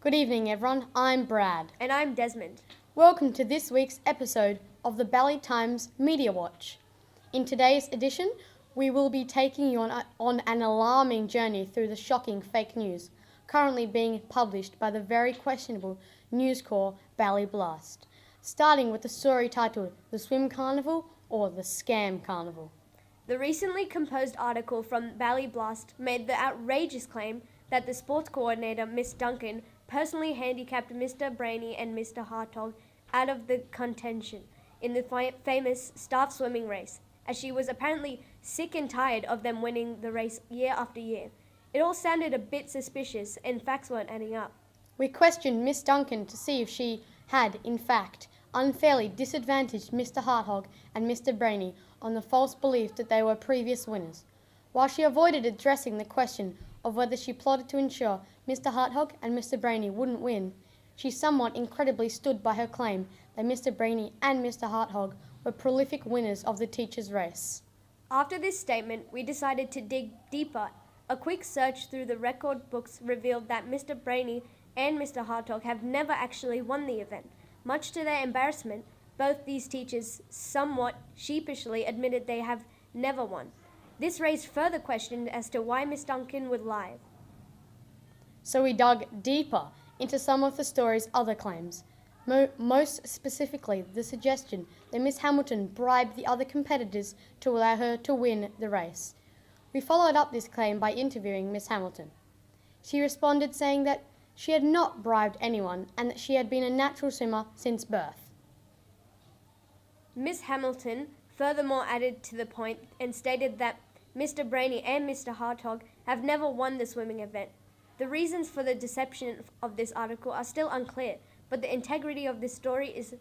Good evening, everyone. I'm Brad. And I'm Desmond. Welcome to this week's episode of the Bally Times Media Watch. In today's edition, we will be taking you on an alarming journey through the shocking fake news currently being published by the very questionable News Corp Bally Blast, starting with the story titled The Swim Carnival or The Scam Carnival. The recently composed article from Bally Blast made the outrageous claim that the sports coordinator, Miss Duncan, personally handicapped Mr. Brainy and Mr. Hartog out of the contention in the famous staff swimming race, as she was apparently sick and tired of them winning the race year after year. It all sounded a bit suspicious, and facts weren't adding up. We questioned Miss Duncan to see if she had, in fact, unfairly disadvantaged Mr. Hartog and Mr. Brainy on the false belief that they were previous winners. While she avoided addressing the question of whether she plotted to ensure Mr. Hartog and Mr. Brainy wouldn't win, she somewhat incredibly stood by her claim that Mr. Brainy and Mr. Hartog were prolific winners of the teachers' race. After this statement, we decided to dig deeper. A quick search through the record books revealed that Mr. Brainy and Mr. Hartog have never actually won the event. Much to their embarrassment, both these teachers somewhat sheepishly admitted they have never won. This raised further questions as to why Miss Duncan would lie. So we dug deeper into some of the story's other claims, most specifically the suggestion that Miss Hamilton bribed the other competitors to allow her to win the race. We followed up this claim by interviewing Miss Hamilton. She responded saying that she had not bribed anyone and that she had been a natural swimmer since birth. Miss Hamilton furthermore added to the point and stated that Mr. Brainy and Mr. Hartog have never won the swimming event. The reasons for the deception of this article are still unclear, but the integrity of this story is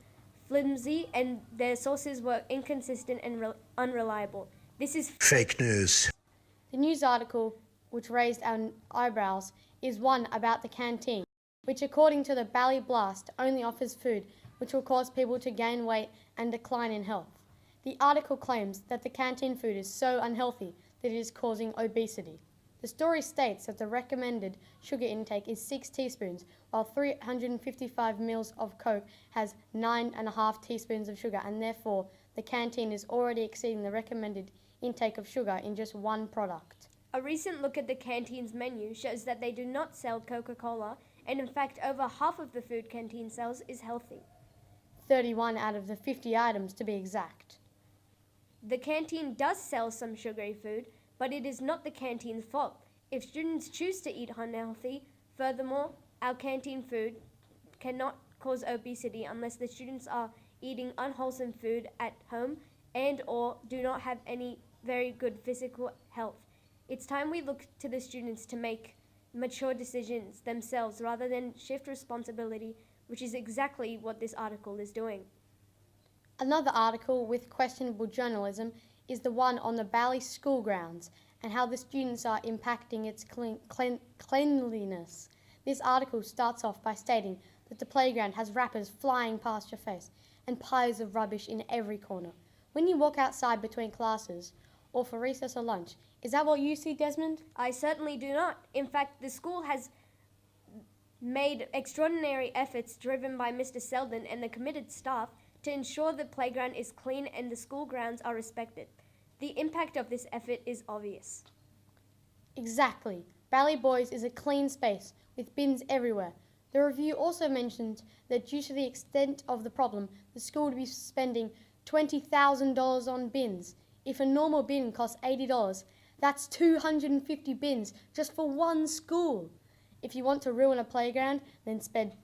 flimsy and their sources were inconsistent and unreliable. This is fake news. The news article, which raised our eyebrows, is one about the canteen, which according to the Bally Blast only offers food which will cause people to gain weight and decline in health. The article claims that the canteen food is so unhealthy that it is causing obesity. The story states that the recommended sugar intake is 6 teaspoons, while 355 ml of Coke has 9.5 teaspoons of sugar, and therefore the canteen is already exceeding the recommended intake of sugar in just one product. A recent look at the canteen's menu shows that they do not sell Coca-Cola, and in fact over half of the food canteen sells is healthy. 31 out of the 50 items to be exact. The canteen does sell some sugary food, but it is not the canteen's fault if students choose to eat unhealthy. Furthermore, our canteen food cannot cause obesity unless the students are eating unwholesome food at home and or do not have any very good physical health. It's time we look to the students to make mature decisions themselves rather than shift responsibility, which is exactly what this article is doing. Another article with questionable journalism is the one on the Bally school grounds and how the students are impacting its cleanliness. This article starts off by stating that the playground has wrappers flying past your face and piles of rubbish in every corner. When you walk outside between classes or for recess or lunch, is that what you see, Desmond? I certainly do not. In fact, the school has made extraordinary efforts driven by Mr. Selden and the committed staff to ensure the playground is clean and the school grounds are respected. The impact of this effort is obvious. Exactly. Bally Boys is a clean space with bins everywhere. The review also mentioned that due to the extent of the problem, the school would be spending $20,000 on bins. If a normal bin costs $80, that's 250 bins just for one school. If you want to ruin a playground, then spread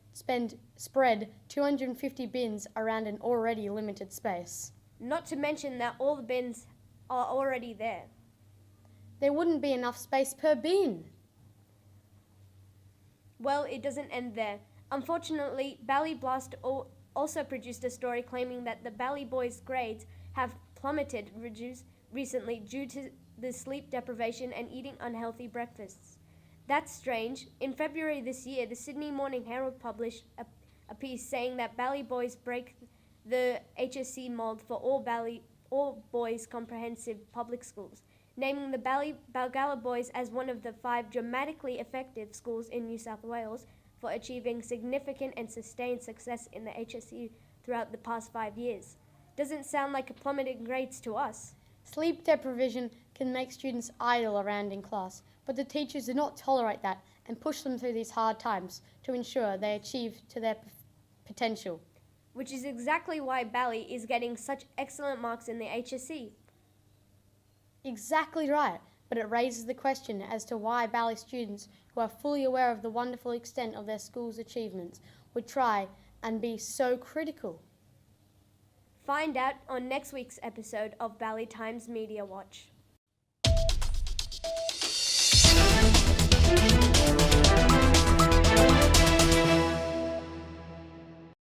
250 bins around an already limited space. Not to mention that all the bins are already there. There wouldn't be enough space per bin. Well, it doesn't end there. Unfortunately, Bally Blast also produced a story claiming that the Bally Boys' grades have plummeted recently due to the sleep deprivation and eating unhealthy breakfasts. That's strange. In February this year, the Sydney Morning Herald published a piece saying that Bally Boys break the HSC mold for all boys comprehensive public schools, naming the Balgala Boys as one of the 5 dramatically effective schools in New South Wales for achieving significant and sustained success in the HSC throughout the past 5 years. Doesn't sound like a plummet in grades to us. Sleep deprivation can make students idle around in class, but the teachers do not tolerate that and push them through these hard times to ensure they achieve to their potential. Which is exactly why Bally is getting such excellent marks in the HSC. Exactly right, but it raises the question as to why Bally students who are fully aware of the wonderful extent of their school's achievements would try and be so critical. Find out on next week's episode of Bally Times Media Watch.